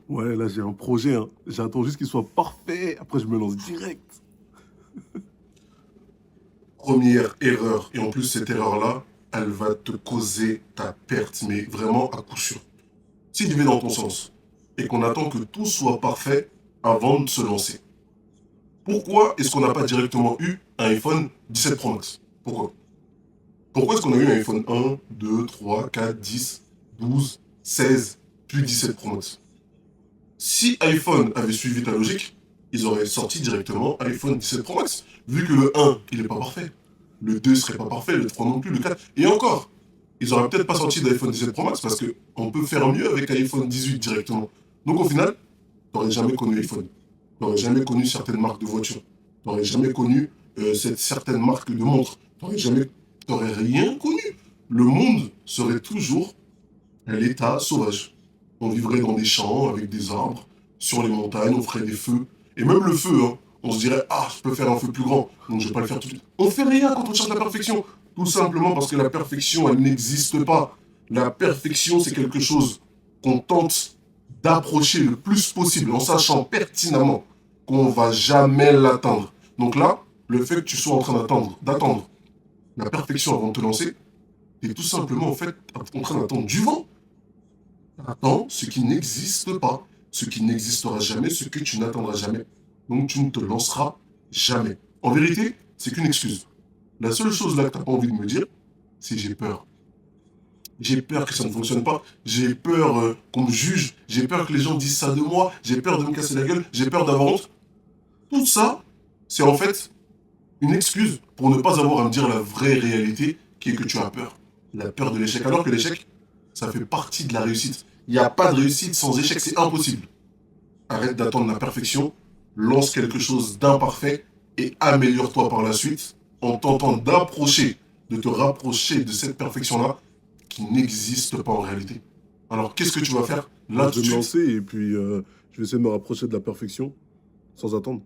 Ouais, là, j'ai un projet, hein. J'attends juste qu'il soit parfait. Après, je me lance direct. Première erreur, et en plus cette erreur-là, elle va te causer ta perte, mais vraiment à coup sûr. Si tu vas dans ton sens, et qu'on attend que tout soit parfait avant de se lancer, pourquoi est-ce qu'on n'a pas directement eu un iPhone 17 Pro Max? Pourquoi? Pourquoi est-ce qu'on a eu un iPhone 1, 2, 3, 4, 10, 12, 16, puis 17 Pro Max? Si iPhone avait suivi ta logique, ils auraient sorti directement iPhone 17 Pro Max. Vu que le 1, il n'est pas parfait. Le 2 serait pas parfait, le 3 non plus, le 4. Et encore, ils auraient peut-être pas sorti d'iPhone 17 Pro Max parce qu'on peut faire mieux avec iPhone 18 directement. Donc au final, t'aurais jamais connu iPhone. T'aurais jamais connu certaines marques de voitures. T'aurais jamais connu cette certaine marque de montres. T'aurais rien connu. Le monde serait toujours un état sauvage. On vivrait dans des champs, avec des arbres, sur les montagnes, on ferait des feux. Et même le feu, hein, on se dirait, ah, je peux faire un feu plus grand, donc je vais pas le faire tout de suite. On fait rien quand on cherche la perfection. Tout simplement parce que la perfection, elle n'existe pas. La perfection, c'est quelque chose qu'on tente d'approcher le plus possible en sachant pertinemment qu'on va jamais l'atteindre. Donc là, le fait que tu sois en train d'attendre la perfection avant de te lancer, tu es tout simplement en fait en train d'attendre du vent. Attends ce qui n'existe pas, ce qui n'existera jamais, ce que tu n'attendras jamais. Donc tu ne te lanceras jamais. En vérité, c'est qu'une excuse. La seule chose là que tu n'as pas envie de me dire, c'est j'ai peur. J'ai peur que ça ne fonctionne pas. J'ai peur qu'on me juge. J'ai peur que les gens disent ça de moi. J'ai peur de me casser la gueule. J'ai peur d'avoir honte. Tout ça, c'est en fait une excuse pour ne pas avoir à me dire la vraie réalité qui est que tu as peur. La peur de l'échec. Alors que l'échec, ça fait partie de la réussite. Il n'y a pas de réussite sans échec, c'est impossible. Arrête d'attendre la perfection, lance quelque chose d'imparfait et améliore-toi par la suite en tentant d'approcher, de te rapprocher de cette perfection-là qui n'existe pas en réalité. Alors qu'est-ce que tu vas faire Bah, là je tout vais de me suite? lancer et puis je vais essayer de me rapprocher de la perfection sans attendre.